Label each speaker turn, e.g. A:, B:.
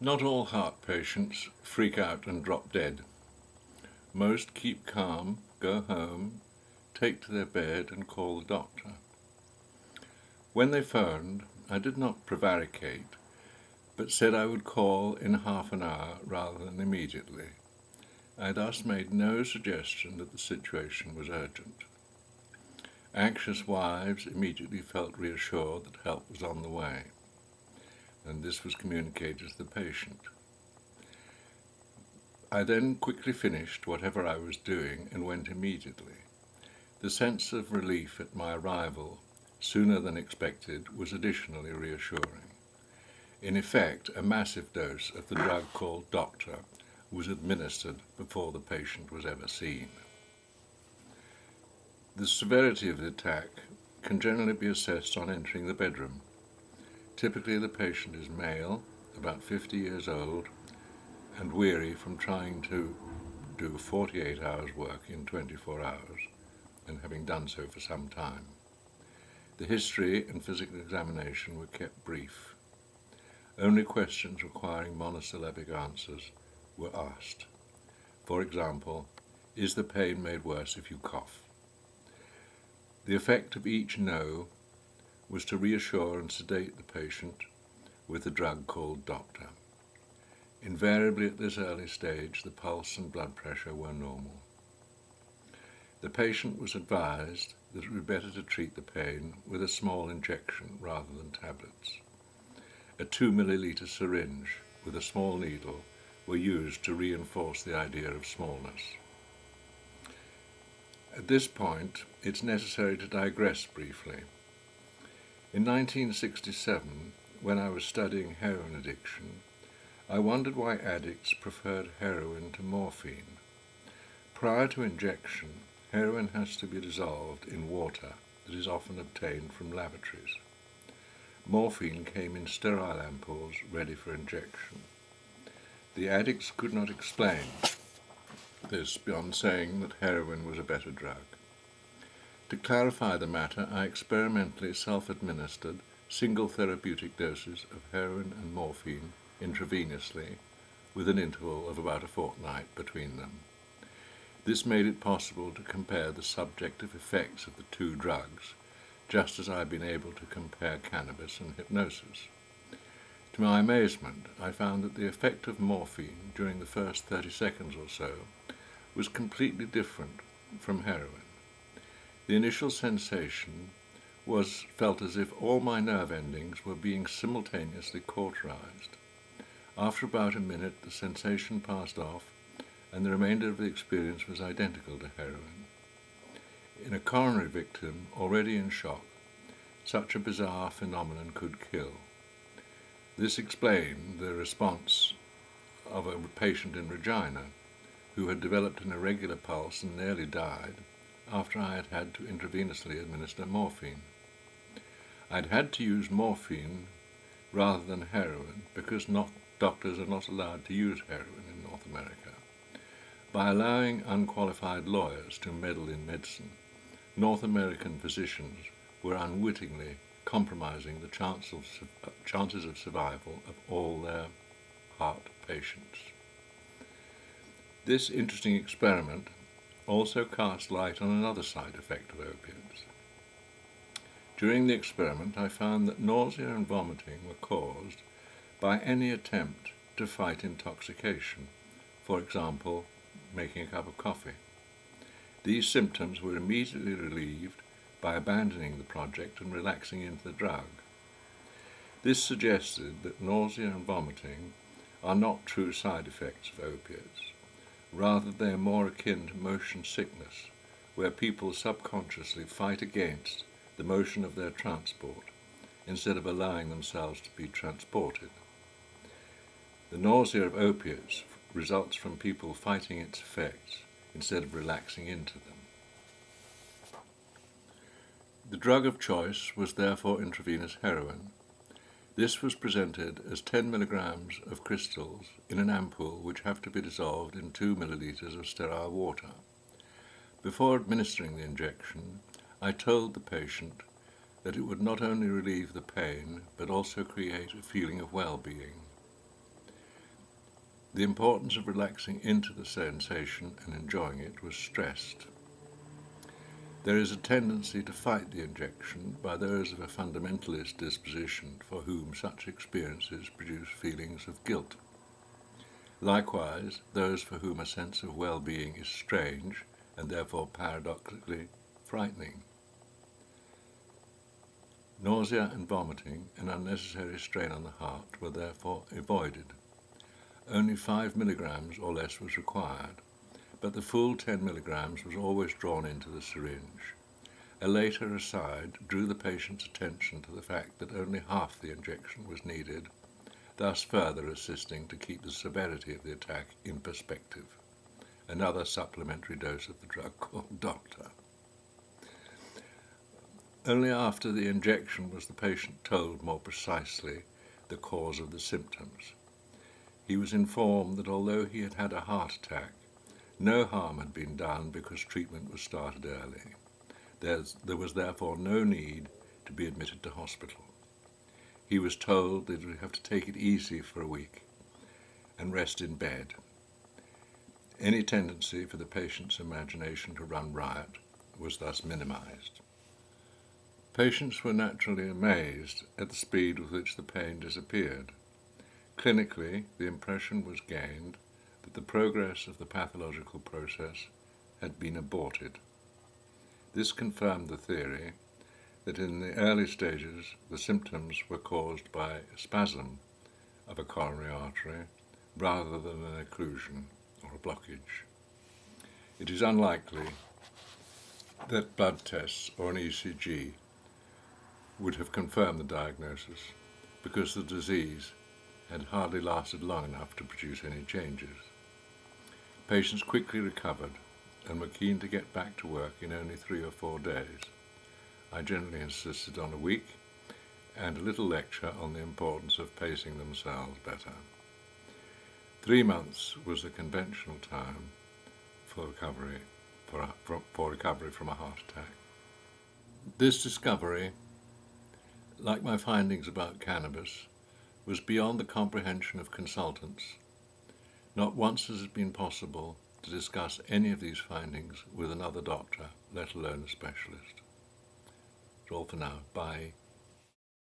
A: Not all heart patients freak out and drop dead. Most keep calm, go home, take to their bed and call the doctor. When they phoned, I did not prevaricate, but said I would call in half an hour rather than immediately. I thus made no suggestion that the situation was urgent. Anxious wives immediately felt reassured that help was on the way, and this was communicated to the patient. I then quickly finished whatever I was doing and went immediately. The sense of relief at my arrival, sooner than expected, was additionally reassuring. In effect, a massive dose of the drug called Doctor was administered before the patient was ever seen. The severity of the attack can generally be assessed on entering the bedroom. Typically, the patient is male, about 50 years old, and weary from trying to do 48 hours work in 24 hours, and having done so for some time. The history and physical examination were kept brief. Only questions requiring monosyllabic answers were asked. For example, is the pain made worse if you cough? The effect of each no was to reassure and sedate the patient with the drug called Doctor. Invariably at this early stage, the pulse and blood pressure were normal. The patient was advised that it would be better to treat the pain with a small injection rather than tablets. A 2 milliliter syringe with a small needle were used to reinforce the idea of smallness. At this point, it's necessary to digress briefly. In 1967, when I was studying heroin addiction, I wondered why addicts preferred heroin to morphine. Prior to injection, heroin has to be dissolved in water that is often obtained from lavatories. Morphine came in sterile ampoules ready for injection. The addicts could not explain this beyond saying that heroin was a better drug. To clarify the matter, I experimentally self-administered single therapeutic doses of heroin and morphine intravenously with an interval of about a fortnight between them. This made it possible to compare the subjective effects of the two drugs, just as I had been able to compare cannabis and hypnosis. To my amazement, I found that the effect of morphine during the first 30 seconds or so was completely different from heroin. The initial sensation was felt as if all my nerve endings were being simultaneously cauterized. After about a minute, the sensation passed off, and the remainder of the experience was identical to heroin. In a coronary victim already in shock, such a bizarre phenomenon could kill. This explained the response of a patient in Regina who had developed an irregular pulse and nearly died after I had had to intravenously administer morphine. I'd had to use morphine rather than heroin because doctors are not allowed to use heroin in North America. By allowing unqualified lawyers to meddle in medicine, North American physicians were unwittingly compromising the chances of survival of all their heart patients. This interesting experiment also cast light on another side effect of opiates. During the experiment, I found that nausea and vomiting were caused by any attempt to fight intoxication, for example, making a cup of coffee. These symptoms were immediately relieved by abandoning the project and relaxing into the drug. This suggested that nausea and vomiting are not true side effects of opiates. Rather, they are more akin to motion sickness, where people subconsciously fight against the motion of their transport instead of allowing themselves to be transported. The nausea of opiates results from people fighting its effects instead of relaxing into them. The drug of choice was therefore intravenous heroin. This was presented as 10 milligrams of crystals in an ampoule which have to be dissolved in 2 milliliters of sterile water. Before administering the injection, I told the patient that it would not only relieve the pain, but also create a feeling of well-being. The importance of relaxing into the sensation and enjoying it was stressed. There is a tendency to fight the injection by those of a fundamentalist disposition for whom such experiences produce feelings of guilt. Likewise, those for whom a sense of well-being is strange and therefore paradoxically frightening. Nausea and vomiting, an unnecessary strain on the heart, were therefore avoided. Only 5 milligrams or less was required, but the full 10 milligrams was always drawn into the syringe. A later aside drew the patient's attention to the fact that only half the injection was needed, thus further assisting to keep the severity of the attack in perspective. Another supplementary dose of the drug called Doctor. Only after the injection was the patient told more precisely the cause of the symptoms. He was informed that although he had had a heart attack, no harm had been done because treatment was started early. There was therefore no need to be admitted to hospital. He was told that he would have to take it easy for a week and rest in bed. Any tendency for the patient's imagination to run riot was thus minimized. Patients were naturally amazed at the speed with which the pain disappeared. Clinically, the impression was gained that the progress of the pathological process had been aborted. This confirmed the theory that in the early stages the symptoms were caused by a spasm of a coronary artery rather than an occlusion or a blockage. It is unlikely that blood tests or an ECG would have confirmed the diagnosis because the disease had hardly lasted long enough to produce any changes. Patients quickly recovered and were keen to get back to work in only 3 or 4 days. I generally insisted on a week and a little lecture on the importance of pacing themselves better. 3 months was the conventional time for recovery from a heart attack. This discovery, like my findings about cannabis, was beyond the comprehension of consultants. Not once has it been possible to discuss any of these findings with another doctor, let alone a specialist. That's all for now. Bye.